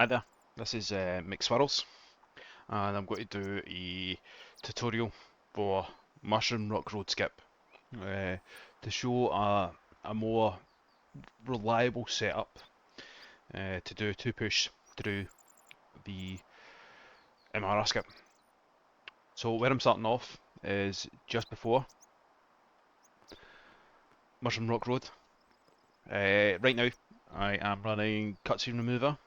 Hi there, this is McSwirls, and I'm going to do a tutorial for Mushroom Rock Road Skip to show a more reliable setup to do two push through the MRR Skip. So where I'm starting off is just before Mushroom Rock Road. Right now I am running cutscene remover,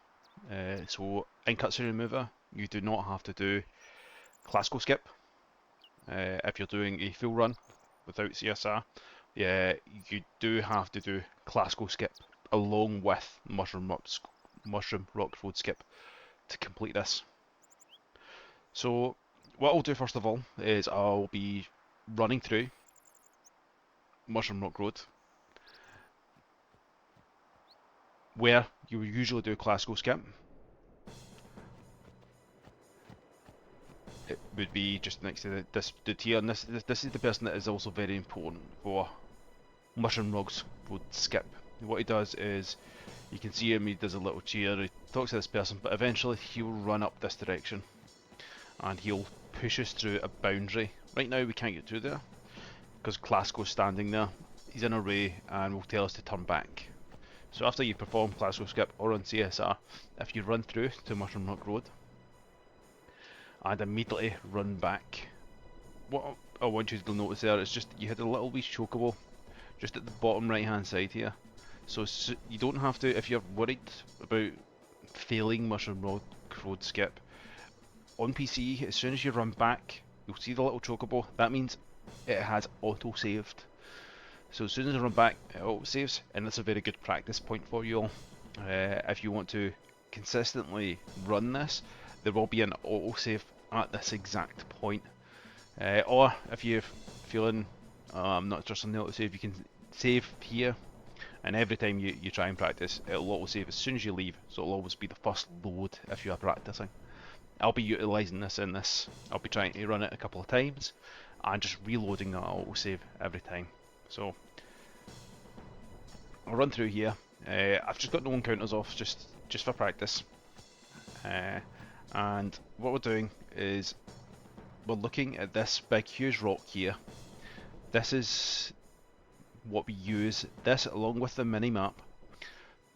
so in cutscene remover you do not have to do classical skip. If you're doing a full run without CSR, yeah, you do have to do classical skip along with Mushroom Rock Road Skip to complete this. So what I'll do first of all is I'll be running through Mushroom Rock Road where you would usually do classical skip. It would be just next to this dude here, and this is the person that is also very important for Mushroom Rock's Road Skip. What he does is, you can see him, he does a little cheer, he talks to this person, but eventually he'll run up this direction and he'll push us through a boundary. Right now we can't get through there because Classico's standing there. He's in a ray and will tell us to turn back. So after you perform Classical Skip or on CSR, if you run through to Mushroom Rock Road and immediately run back, what I want you to notice there is just you hit a little wee chocobo just at the bottom right hand side here. So you don't have to, if you're worried about failing Mushroom Road Skip, on PC, as soon as you run back, you'll see the little chocobo. That means it has auto-saved. So as soon as you run back, it auto-saves, and that's a very good practice point for you all. If you want to consistently run this, there will be an auto-save at this exact point. Or if you're feeling not trusting the auto-save, you can save here, and every time you try and practice, it'll auto-save as soon as you leave, so it'll always be the first load if you are practicing. I'll be utilising this in this. I'll be trying to run it a couple of times and just reloading that autosave every time. So I'll run through here. I've just got no encounters off just for practice. And what we're doing is we're looking at this big huge rock here. This is what we use, this along with the mini map,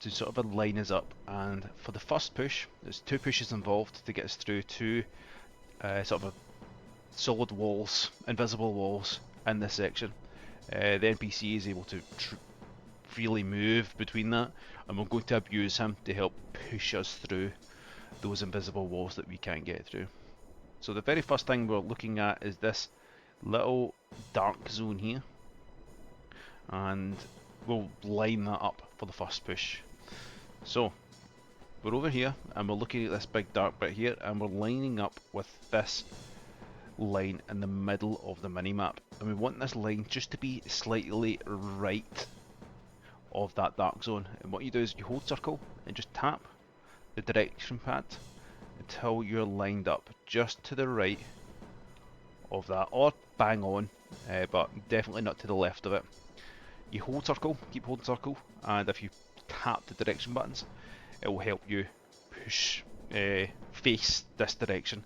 to sort of line us up. And for the first push, there's two pushes involved to get us through two sort of solid walls, invisible walls in this section. The NPC is able to freely move between that, and we're going to abuse him to help push us through those invisible walls that we can't get through. So the very first thing we're looking at is this little dark zone here, and we'll line that up for the first push. So we're over here and we're looking at this big dark bit here, and we're lining up with this line in the middle of the mini-map, and we want this line just to be slightly right of that dark zone. And what you do is you hold circle and just tap the direction pad until you're lined up just to the right of that, or bang on, but definitely not to the left of it. You hold circle, keep holding circle, and if you tap the direction buttons, it will help you push, face this direction.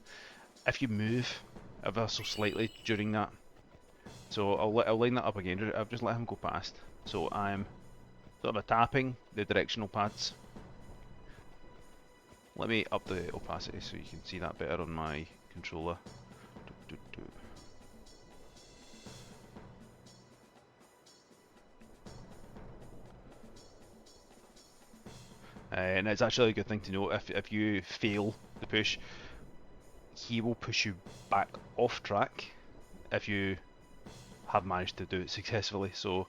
If you move ever so slightly during that, so I'll line that up again. I've just let him go past. So I'm sort of tapping the directional pads. Let me up the opacity so you can see that better on my controller. And it's actually a good thing to know, if you fail the push, he will push you back off track if you have managed to do it successfully, so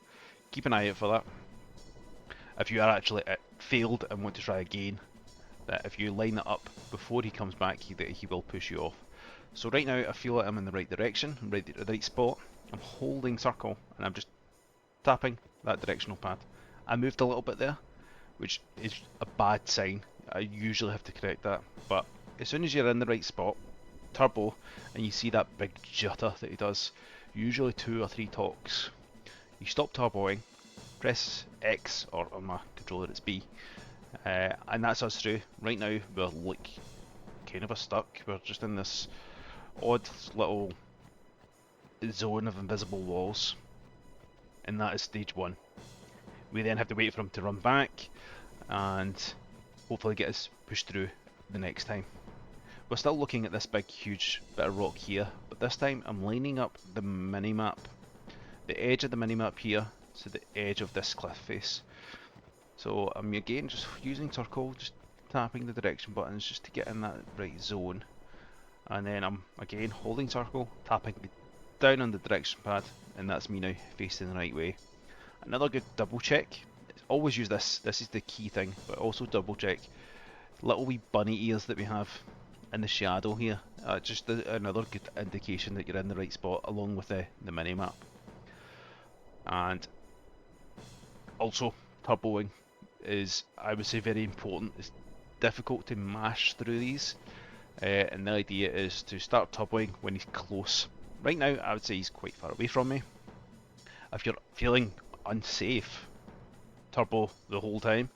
keep an eye out for that. If you are actually failed and want to try again, that if you line it up before he comes back, he will push you off. So right now I feel like I'm in the right direction, I'm right at the right spot. I'm holding circle and I'm just tapping that directional pad. I moved a little bit there, which is a bad sign. I usually have to correct that, but as soon as you're in the right spot, turbo, and you see that big jutter that he does, usually 2 or 3 talks, you stop turboing, press X, or on my controller it's B, And that's us through. Right now we're like kind of stuck. We're just in this odd little zone of invisible walls, and that is stage 1. We then have to wait for him to run back and hopefully get us pushed through the next time. We're still looking at this big huge bit of rock here, but this time I'm lining up the minimap, the edge of the minimap here to the edge of this cliff face. So I'm again just using circle, just tapping the direction buttons just to get in that right zone, and then I'm again holding circle, tapping down on the direction pad, and that's me now facing the right way. Another good double check, always use this is the key thing, but also double check little wee bunny ears that we have in the shadow here, just another good indication that you're in the right spot, along with the minimap. And also turboing is, I would say, very important. It's difficult to mash through these, and the idea is to start turboing when he's close. Right now I would say he's quite far away from me. If you're feeling unsafe, turbo the whole time.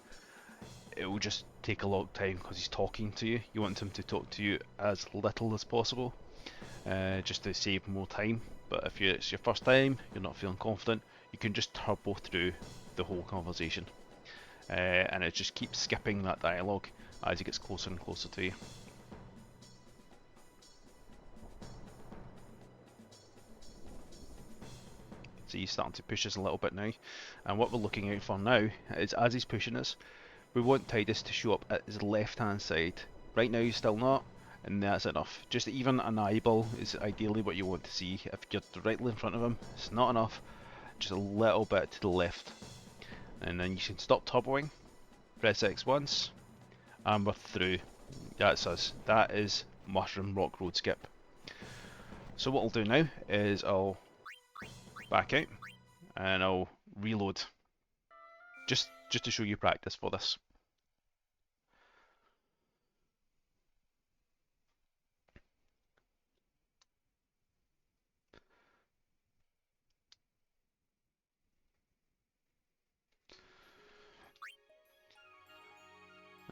It will just take a long time because he's talking to you. You want him to talk to you as little as possible, just to save more time. But if it's your first time, you're not feeling confident, you can just turbo through the whole conversation, and it just keeps skipping that dialogue as he gets closer and closer to you. So he's starting to push us a little bit now, and what we're looking out for now is, as he's pushing us, we want Tidus to show up at his left hand side. Right now he's still not, and that's enough. Just even an eyeball is ideally what you want to see. If you're directly in front of him, it's not enough. Just a little bit to the left. And then you can stop turboing, press X once, and we're through. That's us. That is Mushroom Rock Road Skip. So what I'll do now is I'll back out and I'll reload. Just to show you practice for this.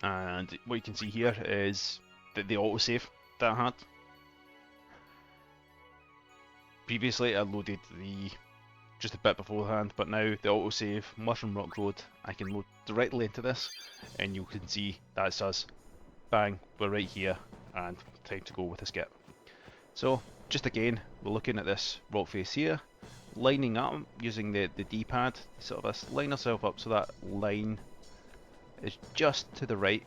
And what you can see here is that the autosave that I had. Previously I loaded the just a bit beforehand, but now the autosave, Mushroom Rock Road, I can load directly into this, and you can see that's us. Bang, we're right here, and time to go with the skip. So, just again, we're looking at this rock face here, lining up using the D-pad, sort of line ourselves up so that line is just to the right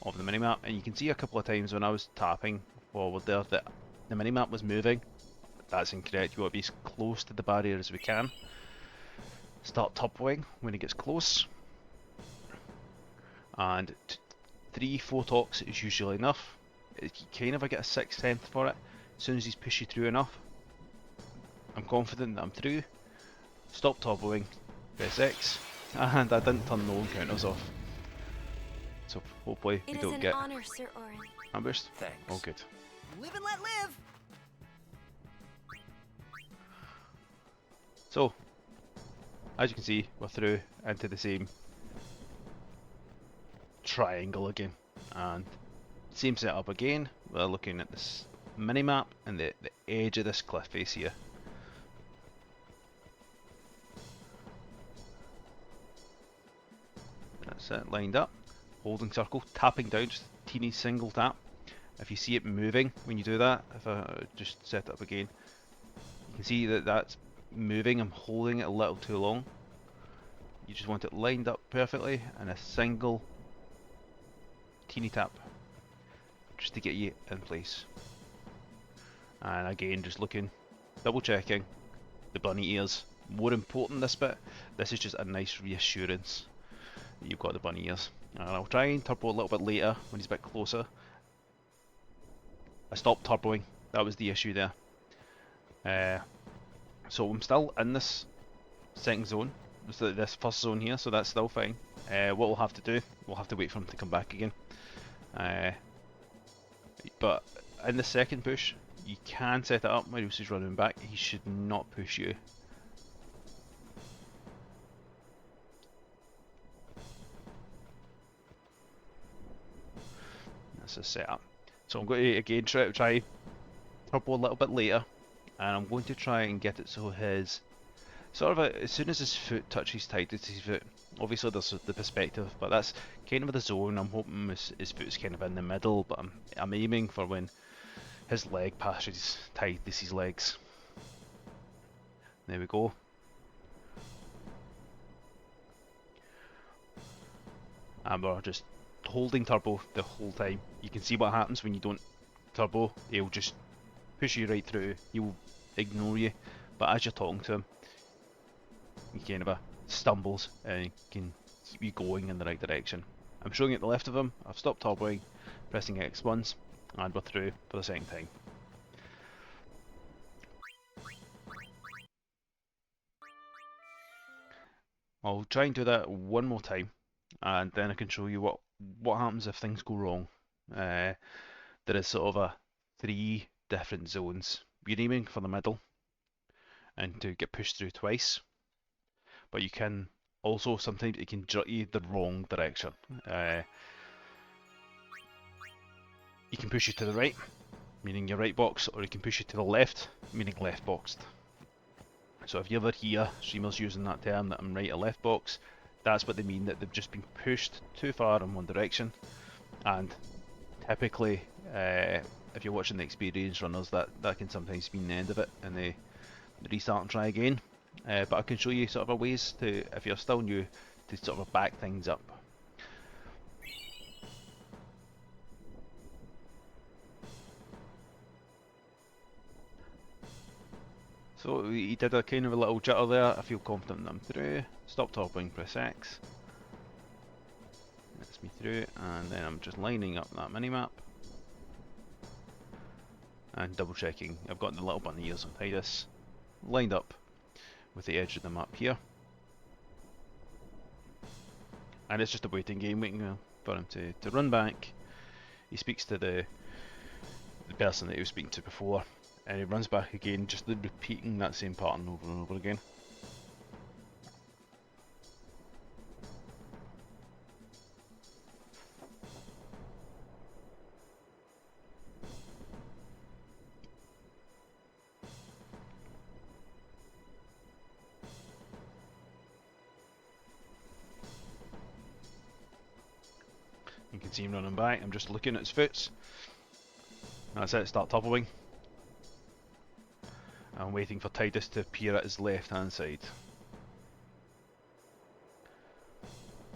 of the minimap, and you can see a couple of times when I was tapping forward there that the minimap was moving. That's incorrect. You want to be as close to the barrier as we can. Start turboing when he gets close, and 3-4 talks is usually enough. You kind of get a 6/10 for it. As soon as he's pushed you through enough, I'm confident that I'm through. Stop turboing, press X, and I didn't turn no counters off. So hopefully we don't get honor, Sir Orin. ambushed. Thanks. All good. Live and let live! So, as you can see, we're through into the same triangle again, and same setup again. We're looking at this minimap and the edge of this cliff face here. That's it, lined up, holding circle, tapping down, just a teeny single tap. If you see it moving when you do that, if I just set it up again, you can see that that's moving. I'm holding it a little too long. You just want it lined up perfectly, and a single teeny tap just to get you in place. And again, just looking, double checking the bunny ears. More important this bit, this is just a nice reassurance that you've got the bunny ears. And I'll try and turbo a little bit later when he's a bit closer. I stopped turboing, that was the issue there. So I'm still in this second zone, this first zone here, so that's still fine. What we'll have to do, we'll have to wait for him to come back again. But in the second push, you can set it up while he's running back. He should not push you. This is set up. So I'm going to again try turbo a little bit later, and I'm going to try and get it so his sort of as soon as his foot touches Titus's foot. Obviously there's the perspective, but that's kind of the zone. I'm hoping his foot's kind of in the middle, but I'm aiming for when his leg passes Titus's legs. There we go. And we're just holding turbo the whole time. You can see what happens when you don't turbo. He'll just push you right through. He'll ignore you, but as you're talking to him, he kind of stumbles and he can keep you going in the right direction. I'm showing at the left of him. I've stopped turboing, pressing X once, and we're through for the second time. I'll try and do that one more time, and then I can show you what happens if things go wrong. There is sort of 3 different zones. You're aiming for the middle and to get pushed through twice, but you can also sometimes it can jerk you the wrong direction. You can push you to the right, meaning your right box, or you can push you to the left, meaning left boxed. So if you ever hear streamers using that term that I'm right or left box, that's what they mean, that they've just been pushed too far in one direction. And typically, if you're watching the experienced runners, that can sometimes mean the end of it, and they restart and try again. But I can show you sort of a ways to, if you're still new, to sort of back things up. So he did a kind of a little jitter there. I feel confident that I'm through. Stop turboing, press X. Gets me through, and then I'm just lining up that minimap. And double checking. I've got the little bunny ears on Titus lined up with the edge of the map here. And it's just a waiting game, waiting for him to run back. He speaks to the person that he was speaking to before, and he runs back again, just repeating that same pattern over and over again. You can see him running back. I'm just looking at his foots. That's it, start turboing. I'm waiting for Titus to appear at his left hand side.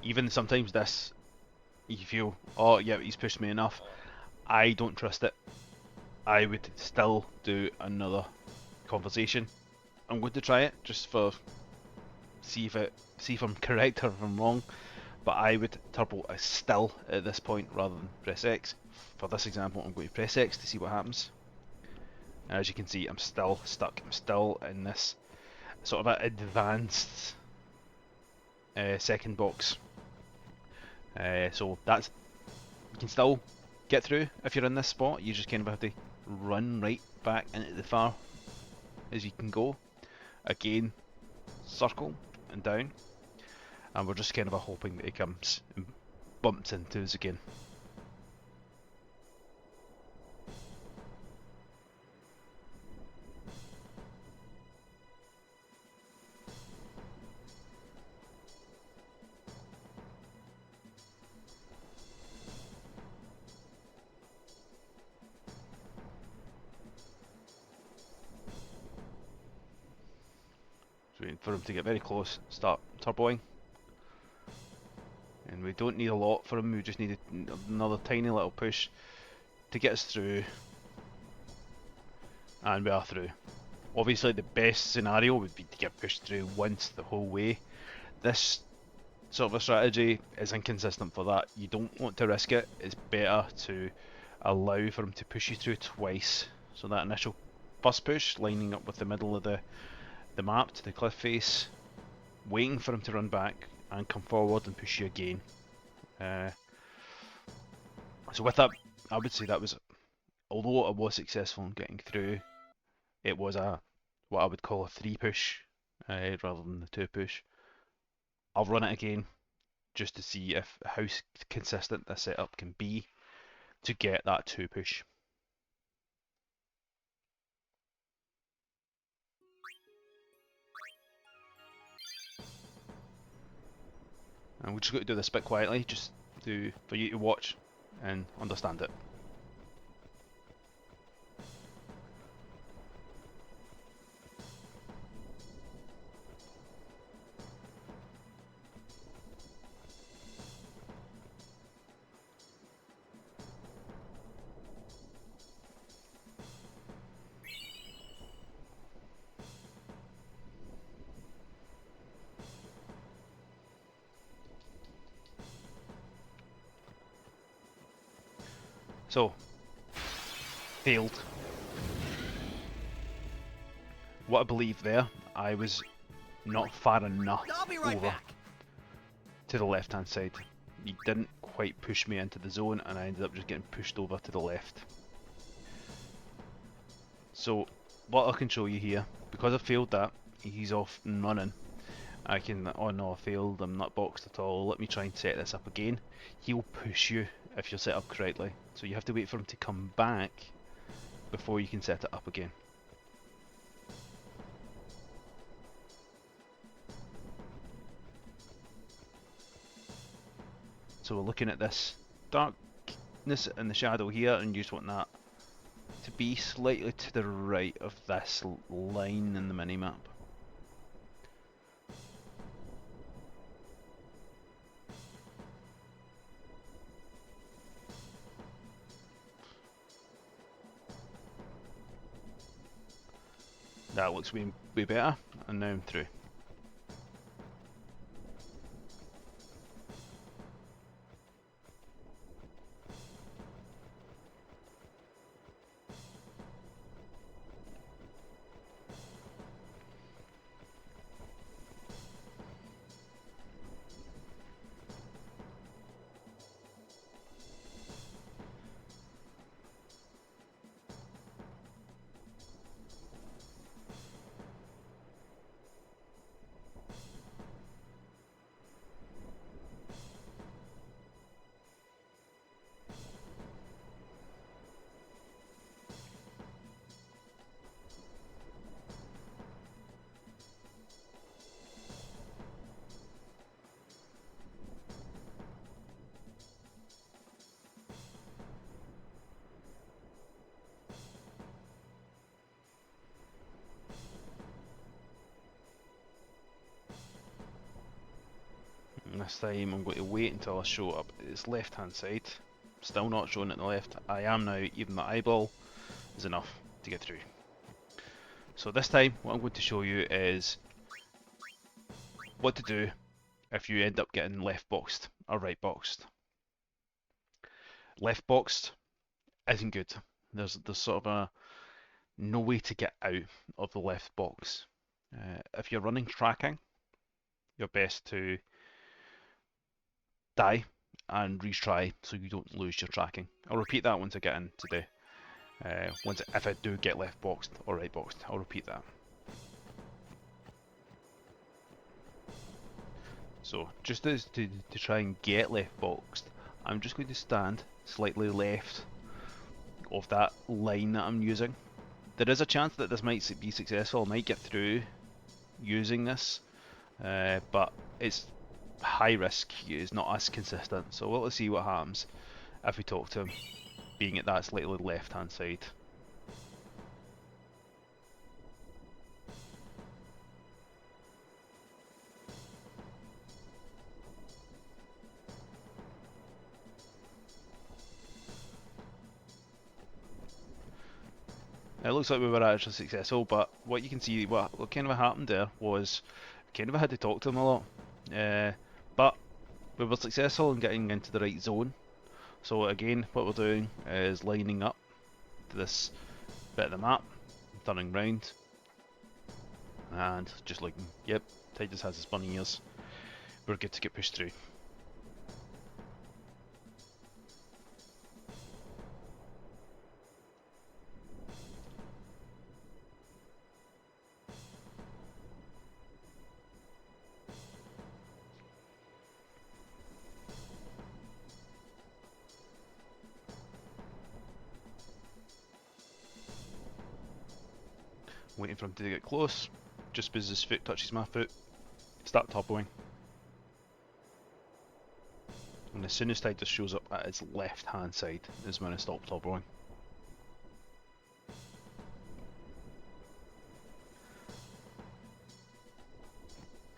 Even sometimes this, you feel, oh yeah, he's pushed me enough. I don't trust it. I would still do another conversation. I'm going to try it just for see if I'm correct or if I'm wrong. But I would turbo still at this point rather than press X. For this example, I'm going to press X to see what happens. And as you can see, I'm still stuck. I'm still in this sort of an advanced second box. So that's, you can still get through if you're in this spot. You just kind of have to run right back into the far as you can go. Again, circle and down. And we're just kind of hoping that he comes and bumps into us again. So waiting for him to get very close, start turboing. And we don't need a lot for him, we just need another tiny little push to get us through. And we are through. Obviously the best scenario would be to get pushed through once the whole way. This sort of a strategy is inconsistent for that. You don't want to risk it. It's better to allow for him to push you through twice. So that initial first push, lining up with the middle of the map to the cliff face, waiting for him to run back and come forward and push you again. So with that, I would say that was, although I was successful in getting through, it was what I would call a 3 push rather than the 2 push. I'll run it again just to see how consistent this setup can be. to get that 2 push. And we're just going to do this a bit quietly, just for you to watch and understand it. So, failed. What I believe there, I was not far enough over to the left hand side. He didn't quite push me into the zone and I ended up just getting pushed over to the left. So what I can show you here, because I failed that, he's off and running. I can, oh no I failed, I'm not boxed at all, let me try and set this up again. He'll push you if you're set up correctly. So you have to wait for him to come back before you can set it up again. So we're looking at this darkness in the shadow here, and you just want that to be slightly to the right of this line in the minimap. That looks way better, and now I'm through. And this time I'm going to wait until I show up its left hand side. Still not showing it on the left. I am now, even the eyeball is enough to get through. So this time what I'm going to show you is what to do if you end up getting left boxed or right boxed. Left boxed isn't good. There's sort of a no way to get out of the left box. If you're running tracking, you're best to die and retry so you don't lose your tracking. I'll repeat that once I get in today. If I do get left boxed or right boxed, I'll repeat that. So just to try and get left boxed, I'm just going to stand slightly left of that line that I'm using. There is a chance that this might be successful, I might get through using this, but it's high risk, it's not as consistent, so let's see what happens if we talk to him being at that slightly left hand side. It looks like we were actually successful, but what you can see, what kind of happened there was, kind of had to talk to him a lot, but we were successful in getting into the right zone. So again, what we're doing is lining up to this bit of the map, turning round, and just looking, yep, Titus has his bunny ears, we're good to get pushed through. waiting for him to get close. Just as his foot touches my foot, start turboing. And as soon as Titus shows up at his left hand side is when I stop turboing.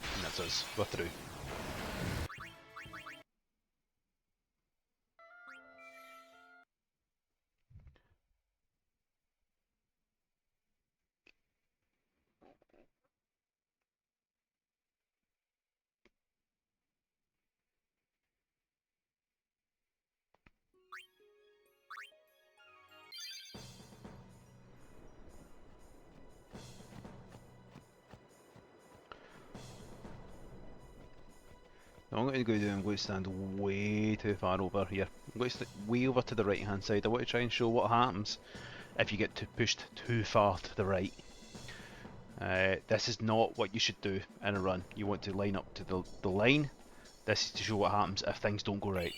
And that's us, we're through. What I'm going to do, I'm going to stand way too far over here. I'm going to stand way over to the right hand side. I want to try and show what happens if you get pushed too far to the right. This is not what you should do in a run. You want to line up to the line. This is to show what happens if things don't go right.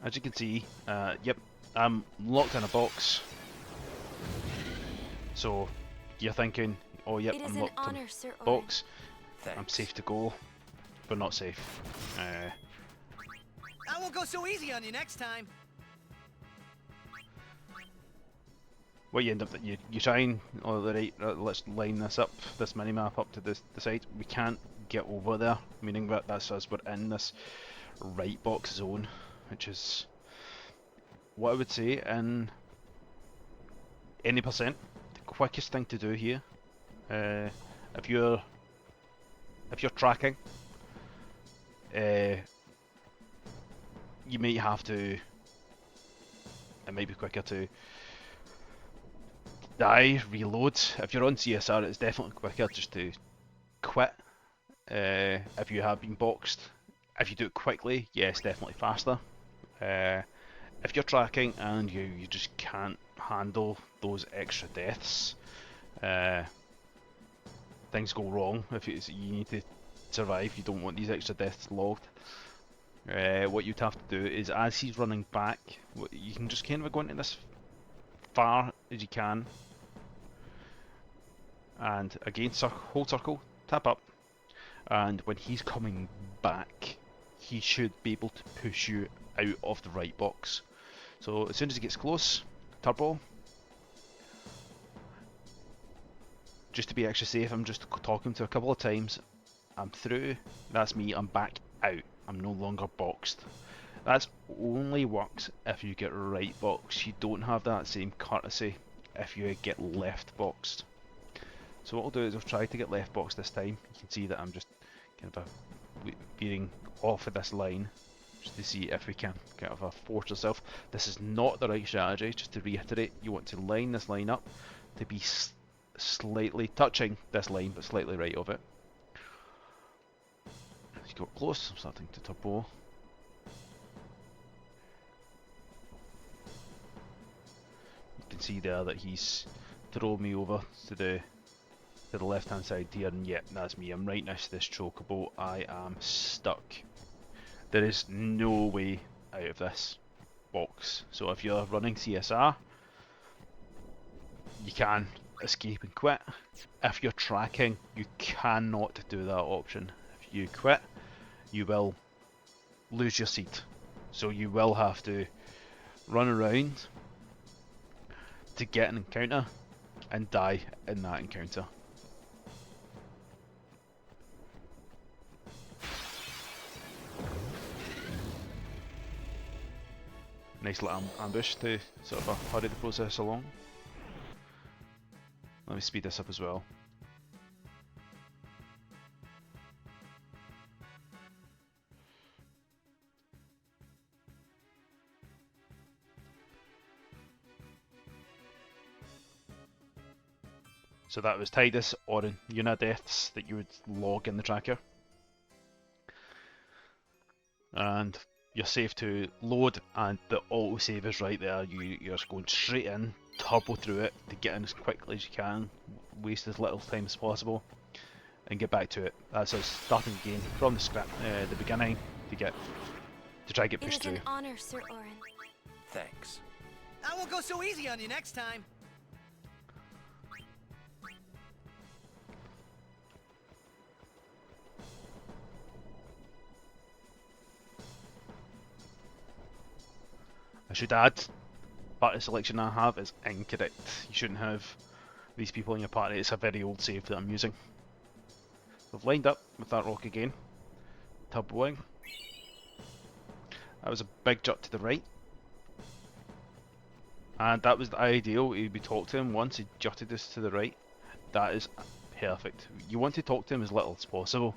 As you can see, yep, I'm locked in a box. So you're thinking, oh yep, I'm locked in a box. Thanks. I'm safe to go, but not safe. I won't go so easy on you next time. What you end up, you try and, let's line this up, this mini-map up to the side. We can't get over there, meaning that that's us, we're in this right box zone, which is what I would say in any percent, the quickest thing to do here. If you're tracking, you might have to, it might be quicker to die, reload. If you're on CSR, it's definitely quicker just to quit if you have been boxed. If you do it quickly, yes, definitely faster. If you're tracking and you just can't handle those extra deaths, things go wrong. If you need to survive, you don't want these extra deaths logged. What you'd have to do is, as he's running back, you can just kind of go into this far as you can, and again, hold circle, tap up, and when he's coming back, he should be able to push you out of the right box. So as soon as he gets close, turbo. Just to be extra safe, I'm just talking to a couple of times. I'm through, that's me, I'm back out. I'm no longer boxed. That only works if you get right boxed. You don't have that same courtesy if you get left boxed. So what I'll do is I'll try to get left boxed this time. You can see that I'm just kind of veering off of this line, just to see if we can kind of force ourselves. This is not the right strategy, just to reiterate. You want to line this line up to be slightly touching this line, but slightly right of it. As you got close, I'm starting to turbo. You can see there that he's thrown me over to the left hand side here, and yep, that's me. I'm right next to this chocobo. I am stuck. There is no way out of this box. So if you're running CSR, you can escape and quit. If you're tracking, you cannot do that option. If you quit, you will lose your seat. So you will have to run around to get an encounter and die in that encounter. Nice little ambush to sort of hurry the process along. Let me speed this up as well. So that was Titus or Una deaths that you would log in the tracker. And you're safe to load, and the autosave is right there. You're just going straight in, turbo through it to get in as quickly as you can, waste as little time as possible, and get back to it. That's us starting again from the script, the beginning. to try and get It pushed is through. an honor, Sir Orin. Thanks. I won't go so easy on you next time. I should add, party selection I have is incorrect. You shouldn't have these people in your party. It's a very old save that I'm using. I've lined up with that rock again. Turboing. That was a big jut to the right. And that was the ideal. We talked to him once he jutted us to the right. That is perfect. You want to talk to him as little as possible.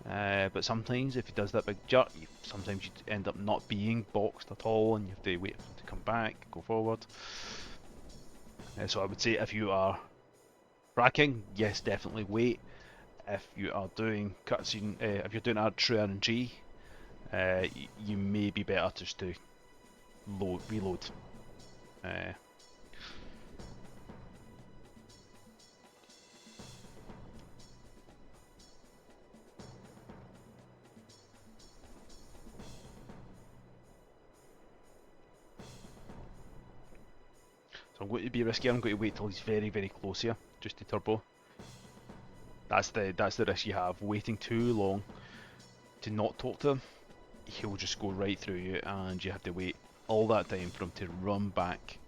But sometimes if he does that big jut, sometimes you end up not being boxed at all and you have to wait for him to come back, go forward. So I would say if you are fracking, yes, definitely wait. If you are doing cutscene, if you're doing a true RNG, you may be better just to reload. So I'm going to be risky. I'm going to wait till he's very, very close here, just to turbo. That's the risk you have. Waiting too long to not talk to him, he'll just go right through you, and you have to wait all that time for him to run back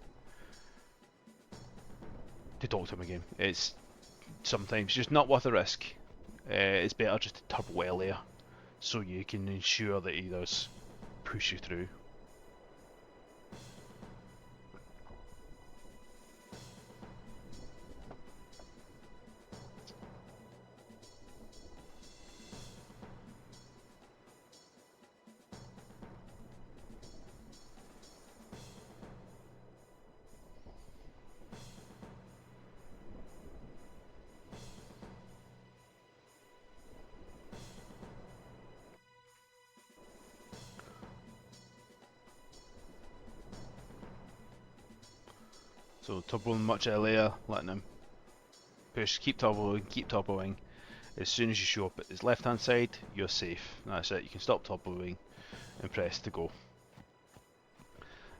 to talk to him again. It's sometimes just not worth the risk. It's better just to turbo earlier, so you can ensure that he does push you through. So turboing much earlier, letting him push, keep turboing. As soon as you show up at his left hand side, you're safe. That's it, you can stop turboing and press to go.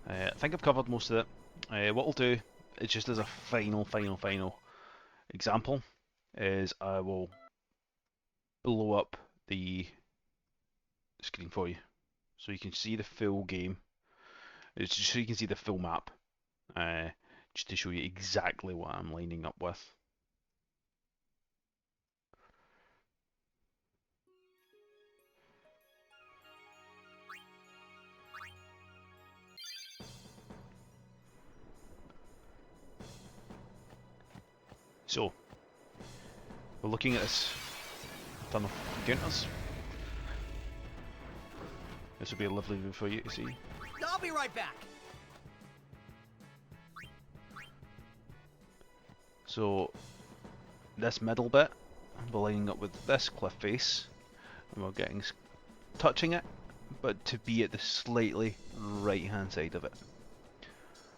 I think I've covered most of it. What I'll do, is just as a final example, is I will blow up the screen for you, so you can see the full game. It's just so you can see the full map, just to show you exactly what I'm lining up with. So, we're looking at this ton of encounters. This will be a lovely view for you to see. I'll be right back. So, this middle bit, we're lining up with this cliff face, and we're getting touching it, but to be at the slightly right hand side of it.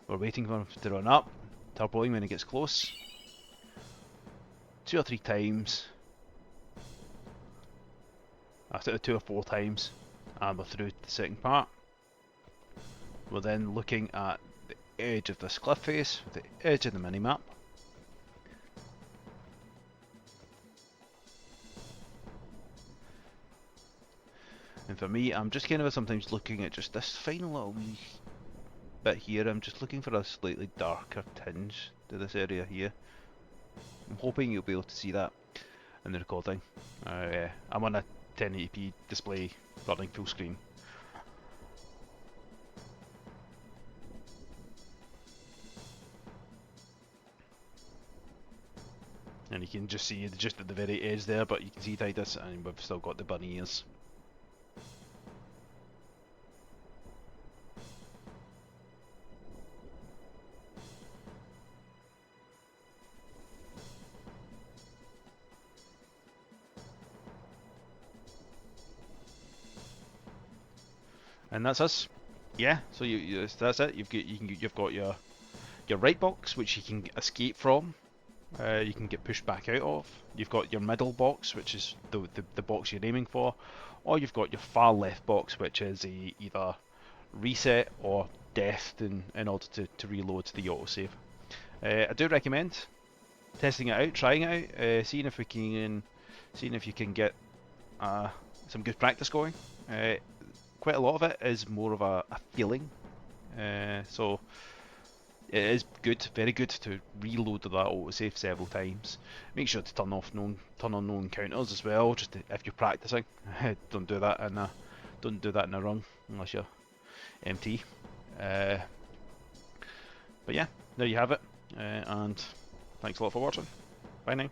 We're waiting for him to run up, turboing when he gets close. 2 or 3 times, after 2 or 4 times, and we're through to the second part. We're then looking at the edge of this cliff face, the edge of the minimap. And for me, I'm just kind of sometimes looking at just this final little wee bit here. I'm just looking for a slightly darker tinge to this area here. I'm hoping you'll be able to see that in the recording. I'm on a 1080p display running full screen. And you can just see just at the very edge there, but you can see Titus, and we've still got the bunny ears. And that's us. Yeah, so that's it. You've got your right box, which you can escape from you can get pushed back out of. You've got your middle box, which is the box you're aiming for, or you've got your far left box, which is either reset or death in order to reload the autosave. I do recommend testing it out, trying it out, seeing if you can get some good practice going. Quite a lot of it is more of a feeling, so it is good, very good to reload that autosave several times. Make sure to turn on known counters as well, just if you're practicing. Don't do that in a run unless you're MT. But yeah, there you have it, and thanks a lot for watching. Bye now.